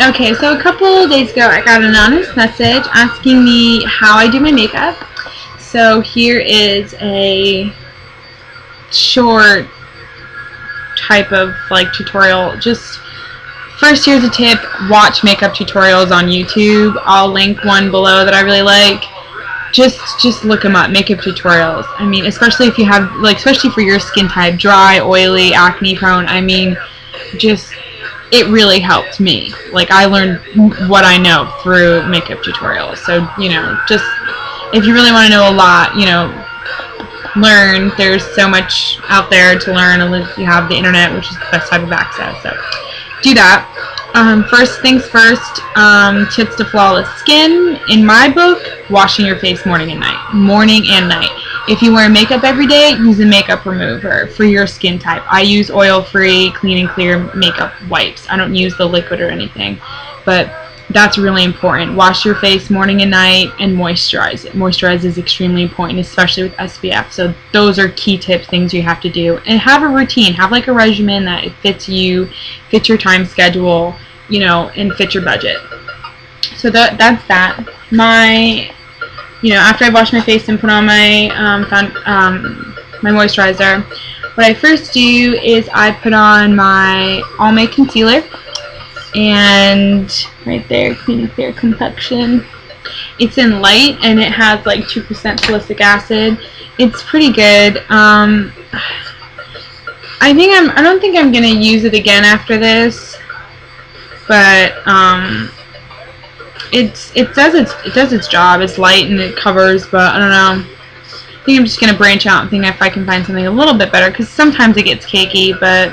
Okay, so a couple days ago I got an anonymous message asking me how I do my makeup. So here is a short type of like tutorial. Just first, here's a tip: watch makeup tutorials on YouTube. I'll link one below that I really like. Just look them up, makeup tutorials. I mean, especially if you have, like, especially for your skin type, dry, oily, acne prone, I mean, it really helped me. Like, I learned what I know through makeup tutorials. So, you know, just, if you really want to know a lot, you know, learn. There's so much out there to learn, unless you have the internet, which is the best type of access. So, do that. First things first, tips to flawless skin. In my book, washing your face morning and night. Morning and night. If you wear makeup every day, use a makeup remover for your skin type. I use oil-free, clean and clear makeup wipes. I don't use the liquid or anything, but that's really important. Wash your face morning and night and moisturize it. Moisturize is extremely important, especially with SPF. So those are key tips, things you have to do. And have a routine. Have like a regimen that it fits you, fits your time schedule, you know, and fits your budget. So that's that. After I wash my face and put on my my moisturizer, what I first do is I put on my All-Made concealer. And right there, clean and clear complexion. It's in light and it has like 2% salicylic acid. It's pretty good. I don't think I'm gonna use it again after this, but it does its job. It's light and it covers, but I don't know. I think I'm just gonna branch out and think if I can find something a little bit better, because sometimes it gets cakey, but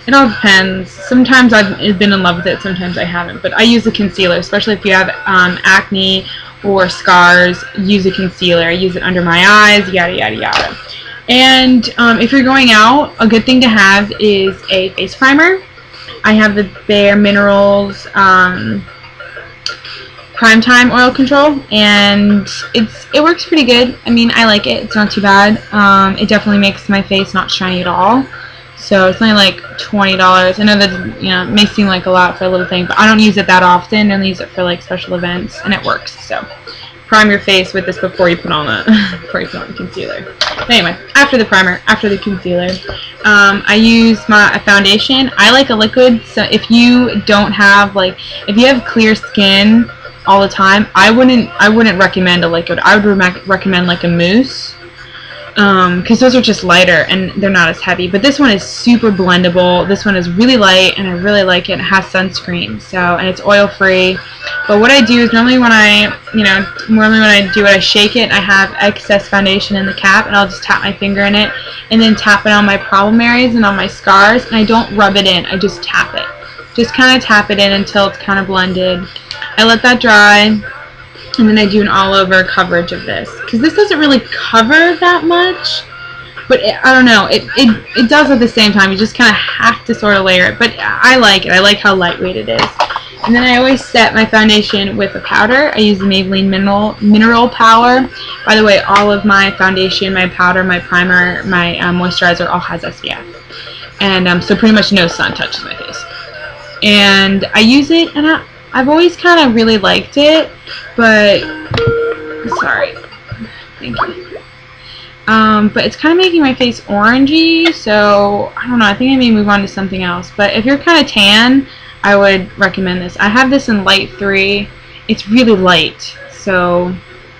it all depends. Sometimes I've been in love with it, sometimes I haven't. But I use a concealer, especially if you have acne or scars. Use a concealer. I use it under my eyes, yada yada yada. And if you're going out, a good thing to have is a face primer. I have the Bare Minerals Prime Time Oil Control, and it works pretty good. I mean, I like it. It's not too bad. It definitely makes my face not shiny at all. So it's only like $20. I know that, you know, it may seem like a lot for a little thing, but I don't use it that often. I only use it for like special events, and it works. So prime your face with this before you put on the concealer. But anyway, after the primer, after the concealer, I use my foundation. I like a liquid. So if you don't have if you have clear skin all the time, I wouldn't recommend a liquid. I would recommend like a mousse. Because those are just lighter and they're not as heavy. But this one is super blendable. This one is really light and I really like it. It has sunscreen, and it's oil free. But what I do is normally when I do it, I shake it. I have excess foundation in the cap, and I'll just tap my finger in it, and then tap it on my problem areas and on my scars. And I don't rub it in. I just tap it. Just kind of tap it in until it's kind of blended. I let that dry. And then I do an all-over coverage of this, because this doesn't really cover that much, but I don't know, it does at the same time. You just kind of have to sort of layer it, but I like it. I like how lightweight it is. And then I always set my foundation with a powder. I use the Maybelline Mineral Power. By the way, all of my foundation, my powder, my primer, my moisturizer all has SPF, and so pretty much no sun touches my face. And I use it, and I've always kind of really liked it, but sorry, thank you. But it's kind of making my face orangey, so I don't know. I think I may move on to something else. But if you're kind of tan, I would recommend this. I have this in light 3. It's really light, so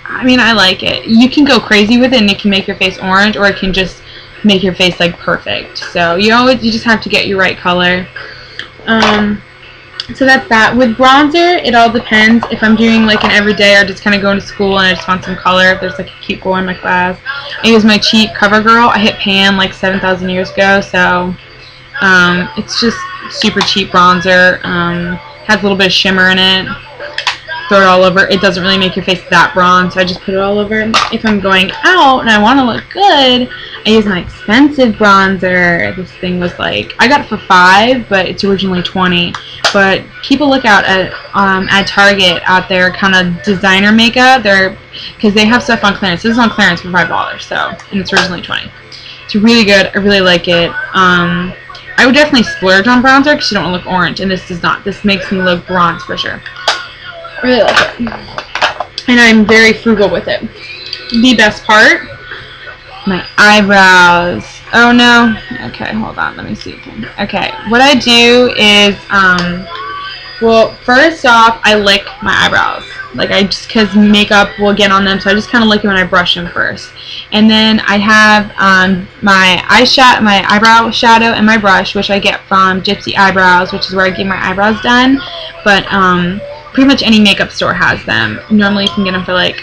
I mean, I like it. You can go crazy with it, and it can make your face orange, or it can just make your face like perfect. So you just have to get your right color. So that's that. With bronzer, it all depends. If I'm doing like an everyday or just kind of going to school and I just want some color, if there's like a cute girl in my class, I use my cheap CoverGirl. I hit pan like 7,000 years ago, so it's just super cheap bronzer. Has a little bit of shimmer in it. Throw it all over. It doesn't really make your face that bronze, so I just put it all over. If I'm going out and I want to look good, I use my expensive bronzer. This thing was like, I got it for $5, but it's originally $20. But keep a lookout at Target out there, kind of designer makeup. Because they have stuff on clearance. This is on clearance for $5, and it's originally $20. It's really good. I really like it. I would definitely splurge on bronzer because you don't want to look orange, and this does not. This makes me look bronze for sure. I really like it. And I'm very frugal with it. The best part, my eyebrows. Oh no. Okay, hold on. Let me see again. Okay, what I do is, well, first off, I lick my eyebrows. Like, because makeup will get on them, so I just kind of lick them when I brush them first. And then I have my eyebrow shadow and my brush, which I get from Gypsy Eyebrows, which is where I get my eyebrows done. But pretty much any makeup store has them. Normally you can get them for like,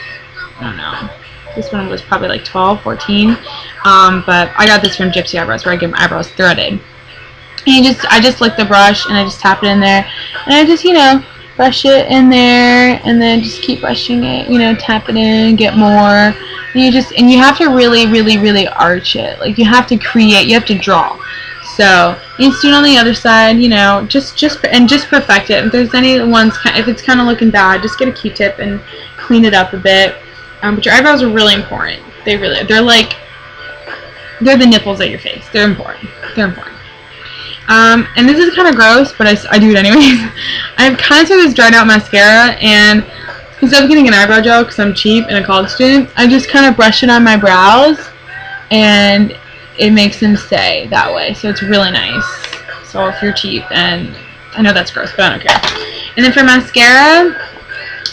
I don't know, this one was probably like 12, 14. But I got this from Gypsy Eyebrows, where I get my eyebrows threaded. And I just lick the brush and I just tap it in there, and I just, you know, brush it in there, and then just keep brushing it, you know, tap it in, get more, and you have to really arch it. Like, you have to draw. So you just do it on the other side, you know, just perfect it. If there's any ones, if it's kind of looking bad, just get a Q-tip and clean it up a bit. But your eyebrows are really important. They're the nipples of your face. They're important. And this is kind of gross, but I do it anyways. I have kind of this dried out mascara, and instead of getting an eyebrow gel because I'm cheap and a college student, I just kind of brush it on my brows, and it makes them stay that way. So it's really nice. So if you're cheap, and I know that's gross, but I don't care. And then for mascara,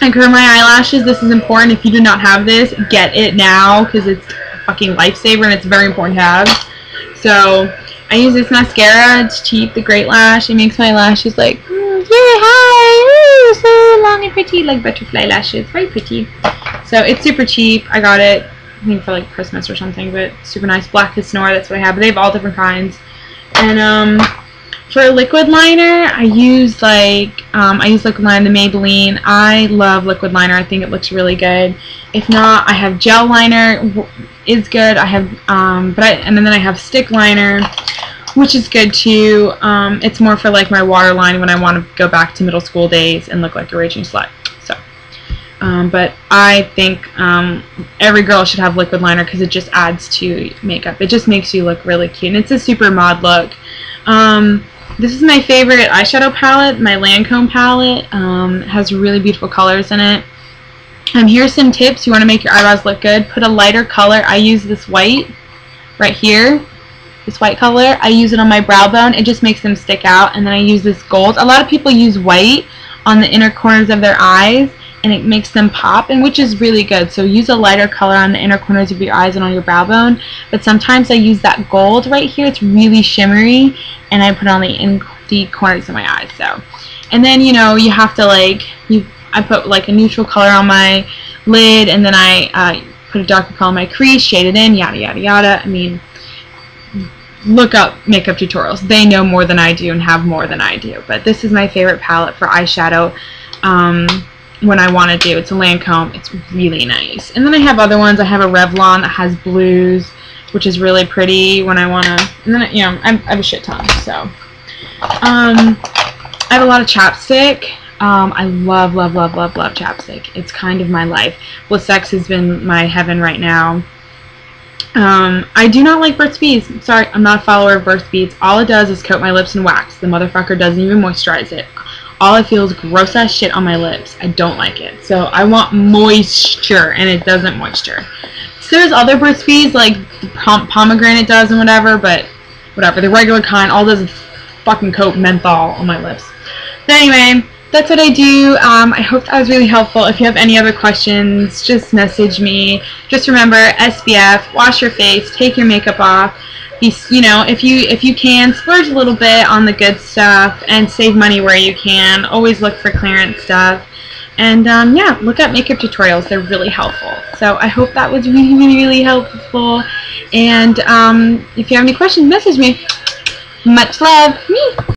I curl my eyelashes. This is important. If you do not have this, get it now, because it's a fucking lifesaver and it's very important to have. So I use this mascara. It's cheap, the Great Lash. It makes my lashes like, yeah, hi, ooh, so long and pretty, like butterfly lashes. Very pretty. So it's super cheap. I got it, I think, for like Christmas or something, but super nice. Black as Snore, that's what I have. But they have all different kinds. And for a liquid liner, I use liquid liner, the Maybelline. I love liquid liner. I think it looks really good. If not, I have gel liner, is good. I have and then I have stick liner, which is good too. It's more for like my waterline when I want to go back to middle school days and look like a raging slut. So, but I think every girl should have liquid liner because it just adds to makeup. It just makes you look really cute, and it's a super mod look. This is my favorite eyeshadow palette, my Lancome palette. It has really beautiful colors in it. Here's some tips. You want to make your eyebrows look good. Put a lighter color. I use this white right here. This white color. I use it on my brow bone. It just makes them stick out. And then I use this gold. A lot of people use white on the inner corners of their eyes, and it makes them pop, and which is really good. So use a lighter color on the inner corners of your eyes and on your brow bone. But sometimes I use that gold right here. It's really shimmery, and I put it on the corners of my eyes. So, and then, you know, you have to I put like a neutral color on my lid, and then I put a darker color on my crease, shade it in, yada yada yada. I mean, look up makeup tutorials. They know more than I do and have more than I do. But this is my favorite palette for eyeshadow when I want to do. It's a Lancome. It's really nice. And then I have other ones. I have a Revlon that has blues, which is really pretty when I want to. And then, you know, I have a shit ton. So I have a lot of chapstick. I love chapstick. It's kind of my life. Bliss X has been my heaven right now. I do not like Burt's Bees. Sorry, I'm not a follower of Burt's Bees. All it does is coat my lips in wax. The motherfucker doesn't even moisturize it. All I feel is gross ass shit on my lips. I don't like it. So I want moisture, and it doesn't moisture. So there's other Burt's Bees, like the pomegranate does and whatever, but whatever. The regular kind, all it does is fucking coat menthol on my lips. But anyway, that's what I do. I hope that was really helpful. If you have any other questions, just message me. Just remember, SPF, wash your face, take your makeup off. You know, if you can, splurge a little bit on the good stuff and save money where you can. Always look for clearance stuff. And yeah, look up makeup tutorials. They're really helpful. So I hope that was really helpful. And if you have any questions, message me. Much love. Me.